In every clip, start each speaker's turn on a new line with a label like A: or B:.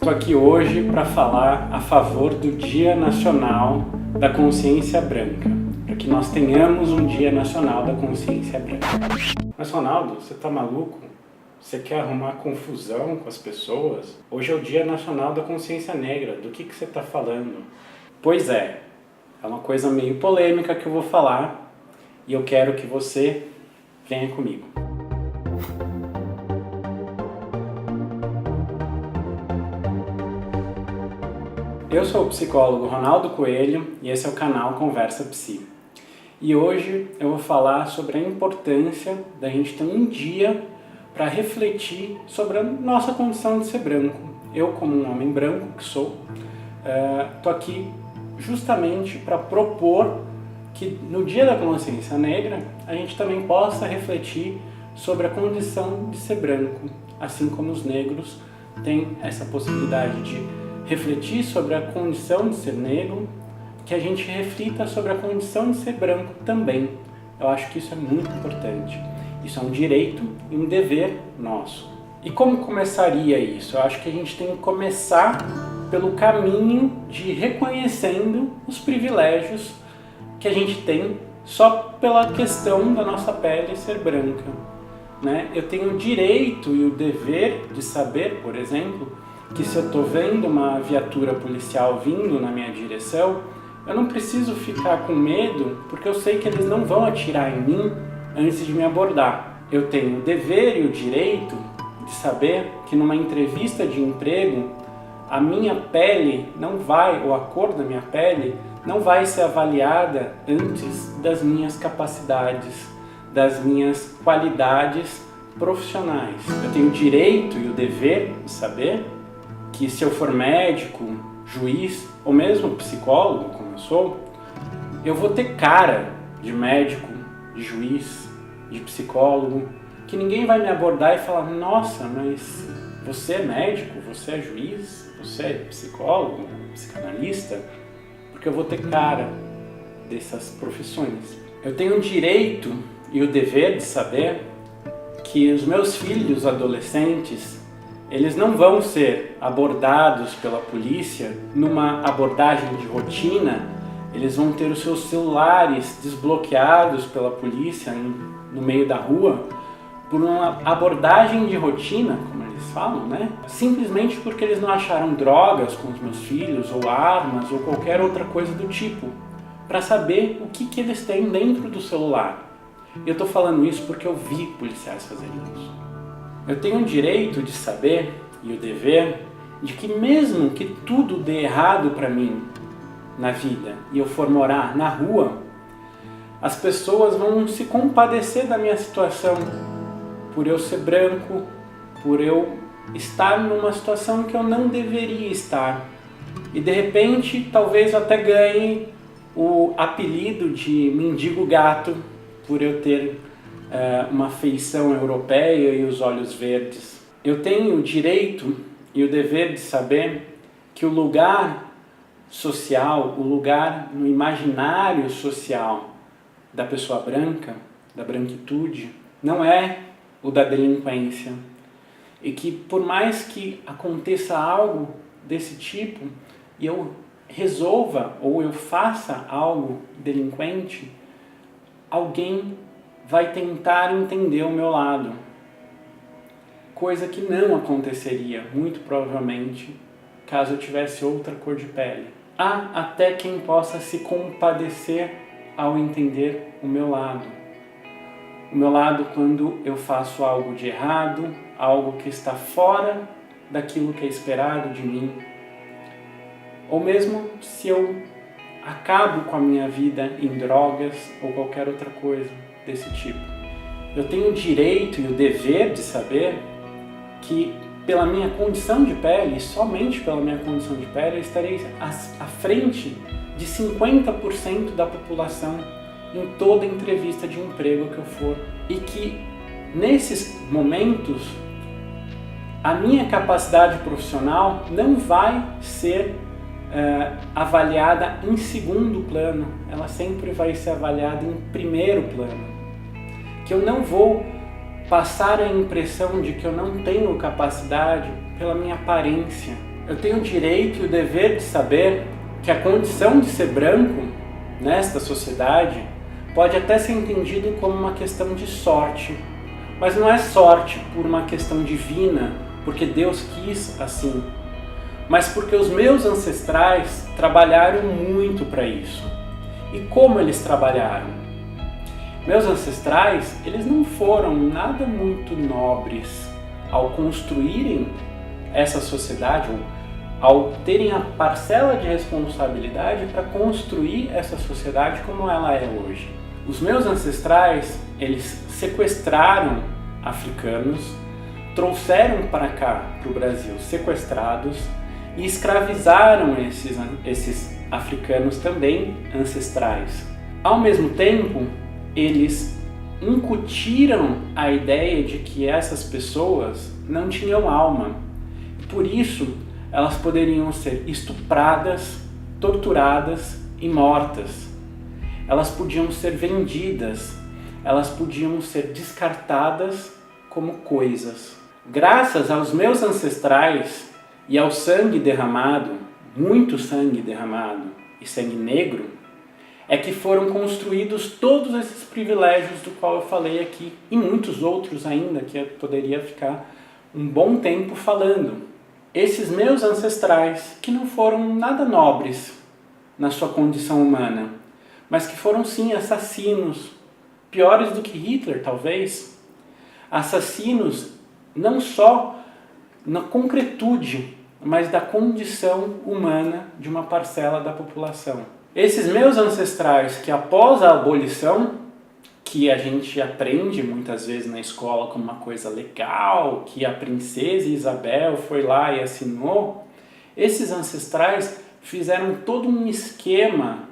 A: Estou aqui hoje para falar a favor do Dia Nacional da Consciência Branca, para que nós tenhamos um Dia Nacional da Consciência Branca. Mas Ronaldo, você tá maluco? Você quer arrumar confusão com as pessoas? Hoje é o Dia Nacional da Consciência Negra, do que você está falando? Pois é uma coisa meio polêmica que eu vou falar e eu quero que você venha comigo. Eu sou o psicólogo Ronaldo Coelho e esse é o canal Conversa Psi. E hoje eu vou falar sobre a importância da gente ter um dia para refletir sobre a nossa condição de ser branco. Eu, como um homem branco que sou, estou aqui justamente para propor que no Dia da Consciência Negra a gente também possa refletir sobre a condição de ser branco, assim como os negros têm essa possibilidade de refletir sobre a condição de ser negro, que a gente reflita sobre a condição de ser branco também. Eu acho que isso é muito importante. Isso é um direito e um dever nosso. E como começaria isso? Eu acho que a gente tem que começar pelo caminho de reconhecendo os privilégios que a gente tem só pela questão da nossa pele ser branca, né? Eu tenho o direito e o dever de saber, por exemplo, que se eu estou vendo uma viatura policial vindo na minha direção, eu não preciso ficar com medo, porque eu sei que eles não vão atirar em mim antes de me abordar. Eu tenho o dever e o direito de saber que numa entrevista de emprego, a minha pele não vai, ou a cor da minha pele, não vai ser avaliada antes das minhas capacidades, das minhas qualidades profissionais. Eu tenho o direito e o dever de saber que se eu for médico, juiz ou mesmo psicólogo, como eu sou, eu vou ter cara de médico, de juiz, de psicólogo, que ninguém vai me abordar e falar: nossa, mas você é médico, você é juiz, você é psicólogo, psicanalista, porque eu vou ter cara dessas profissões. Eu tenho o direito e o dever de saber que os meus filhos adolescentes, eles não vão ser abordados pela polícia numa abordagem de rotina, eles vão ter os seus celulares desbloqueados pela polícia no meio da rua, por uma abordagem de rotina, como eles falam, né? Simplesmente porque eles não acharam drogas com os meus filhos, ou armas, ou qualquer outra coisa do tipo, para saber o que eles têm dentro do celular. Eu estou falando isso porque eu vi policiais fazerem isso. Eu tenho o direito de saber e o dever de que mesmo que tudo dê errado para mim na vida e eu for morar na rua, as pessoas vão se compadecer da minha situação por eu ser branco, por eu estar numa situação que eu não deveria estar. E de repente, talvez eu até ganhe o apelido de mendigo gato por eu ter uma feição europeia e os olhos verdes. Eu tenho o direito e o dever de saber que o lugar social, o lugar no imaginário social da pessoa branca, da branquitude, não é o da delinquência. E que por mais que aconteça algo desse tipo e eu resolva ou eu faça algo delinquente, alguém vai tentar entender o meu lado. Coisa que não aconteceria, muito provavelmente, caso eu tivesse outra cor de pele. Há até quem possa se compadecer ao entender o meu lado. O meu lado quando eu faço algo de errado, algo que está fora daquilo que é esperado de mim. Ou mesmo se eu acabo com a minha vida em drogas ou qualquer outra coisa desse tipo. Eu tenho o direito e o dever de saber que pela minha condição de pele, e somente pela minha condição de pele, eu estarei à frente de 50% da população em toda entrevista de emprego que eu for. E que nesses momentos a minha capacidade profissional não vai ser avaliada em segundo plano, ela sempre vai ser avaliada em primeiro plano. Que eu não vou passar a impressão de que eu não tenho capacidade pela minha aparência, Eu tenho o direito e o dever de saber que a condição de ser branco nesta sociedade pode até ser entendido como uma questão de sorte, mas não é sorte por uma questão divina, porque Deus quis assim, mas porque os meus ancestrais trabalharam muito para isso. E como eles trabalharam? Meus ancestrais, eles não foram nada muito nobres ao construírem essa sociedade, ou ao terem a parcela de responsabilidade para construir essa sociedade como ela é hoje. Os meus ancestrais, eles sequestraram africanos, trouxeram para cá, para o Brasil, sequestrados e escravizaram esses africanos também ancestrais. Ao mesmo tempo, eles incutiram a ideia de que essas pessoas não tinham alma. Por isso, elas poderiam ser estupradas, torturadas e mortas. Elas podiam ser vendidas, elas podiam ser descartadas como coisas. Graças aos meus ancestrais e ao sangue derramado, muito sangue derramado e sangue negro, é que foram construídos todos esses privilégios do qual eu falei aqui, e muitos outros ainda que eu poderia ficar um bom tempo falando. Esses meus ancestrais, que não foram nada nobres na sua condição humana, mas que foram sim assassinos, piores do que Hitler talvez, assassinos não só na concretude, mas da condição humana de uma parcela da população. Esses meus ancestrais que após a abolição, que a gente aprende muitas vezes na escola como uma coisa legal, que a princesa Isabel foi lá e assinou, esses ancestrais fizeram todo um esquema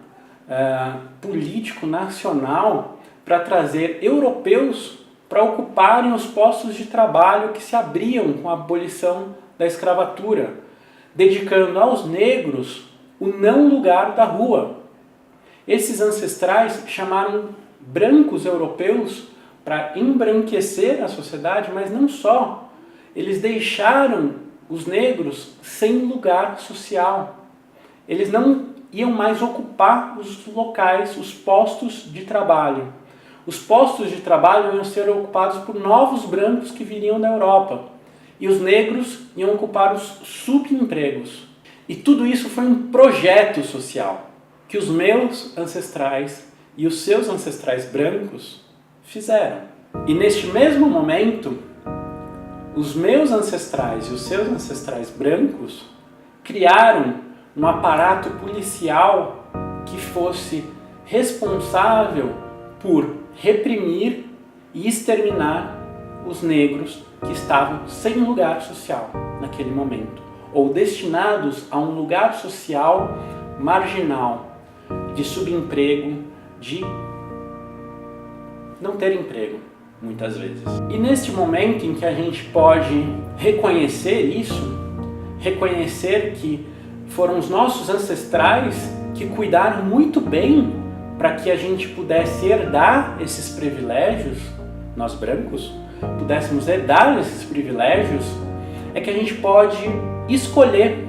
A: político nacional para trazer europeus para ocuparem os postos de trabalho que se abriam com a abolição da escravatura, dedicando aos negros o não lugar da rua. Esses ancestrais chamaram brancos europeus para embranquecer a sociedade, mas não só. Eles deixaram os negros sem lugar social. Eles não iam mais ocupar os locais, os postos de trabalho. Os postos de trabalho iam ser ocupados por novos brancos que viriam da Europa. E os negros iam ocupar os subempregos. E tudo isso foi um projeto social que os meus ancestrais e os seus ancestrais brancos fizeram. E neste mesmo momento, os meus ancestrais e os seus ancestrais brancos criaram um aparato policial que fosse responsável por reprimir e exterminar os negros que estavam sem lugar social naquele momento, ou destinados a um lugar social marginal, de subemprego, de não ter emprego, muitas vezes. E neste momento em que a gente pode reconhecer isso, reconhecer que foram os nossos ancestrais que cuidaram muito bem para que a gente pudesse herdar esses privilégios, nós brancos, pudéssemos herdar esses privilégios, é que a gente pode escolher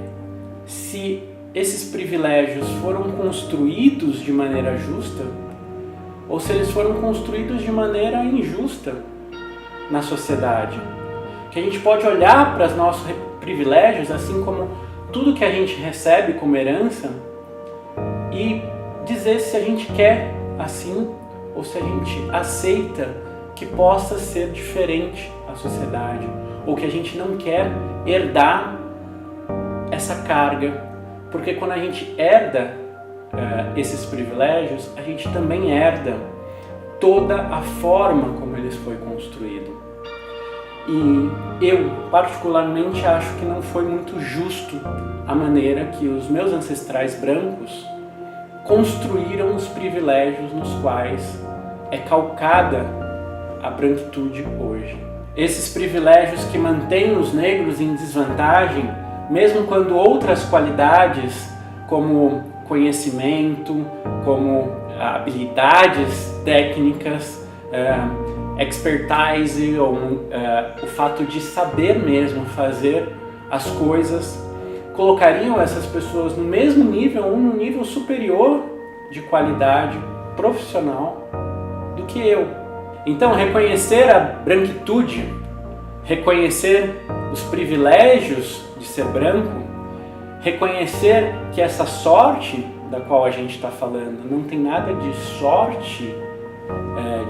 A: se esses privilégios foram construídos de maneira justa ou se eles foram construídos de maneira injusta na sociedade. Que a gente pode olhar para os nossos privilégios, assim como tudo que a gente recebe como herança, e dizer se a gente quer assim ou se a gente aceita que possa ser diferente a sociedade, ou que a gente não quer herdar essa carga. Porque quando a gente herda esses privilégios, a gente também herda toda a forma como eles foi construído. E eu, particularmente, acho que não foi muito justo a maneira que os meus ancestrais brancos construíram os privilégios nos quais é calcada a branquitude hoje. Esses privilégios que mantêm os negros em desvantagem, mesmo quando outras qualidades, como conhecimento, como habilidades técnicas, expertise, ou o fato de saber mesmo fazer as coisas, colocariam essas pessoas no mesmo nível ou num nível superior de qualidade profissional do que eu. Então, reconhecer a branquitude, reconhecer os privilégios de ser branco, reconhecer que essa sorte da qual a gente está falando não tem nada de sorte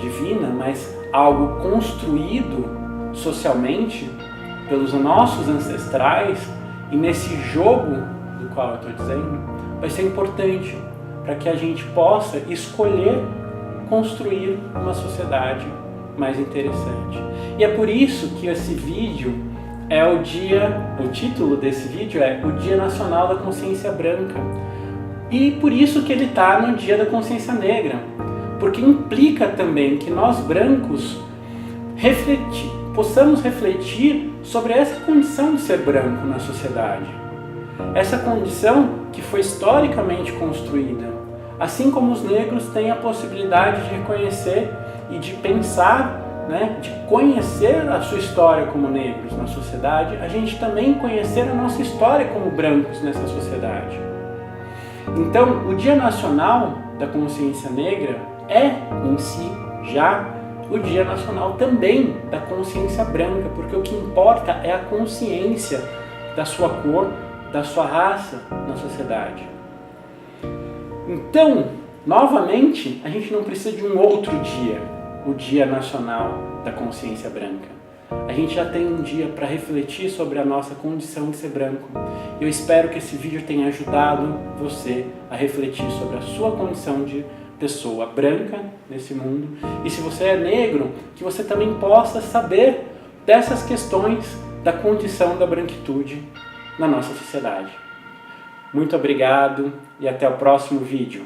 A: divina, mas algo construído socialmente pelos nossos ancestrais, e nesse jogo do qual eu estou dizendo, vai ser importante para que a gente possa escolher construir uma sociedade mais interessante. E é por isso que esse vídeo o título desse vídeo é o Dia Nacional da Consciência Branca. E por isso que ele está no Dia da Consciência Negra, porque implica também que nós brancos possamos refletir sobre essa condição de ser branco na sociedade. Essa condição que foi historicamente construída, assim como os negros têm a possibilidade de reconhecer e de pensar, de conhecer a sua história como negros na sociedade, a gente também conhecer a nossa história como brancos nessa sociedade. Então, o Dia Nacional da Consciência Negra é, em si, já o Dia Nacional também da Consciência Branca, porque o que importa é a consciência da sua cor, da sua raça na sociedade. Então, novamente, a gente não precisa de um outro dia, o Dia Nacional da Consciência Branca. A gente já tem um dia para refletir sobre a nossa condição de ser branco. Eu espero que esse vídeo tenha ajudado você a refletir sobre a sua condição de pessoa branca nesse mundo. E se você é negro, que você também possa saber dessas questões da condição da branquitude na nossa sociedade. Muito obrigado e até o próximo vídeo.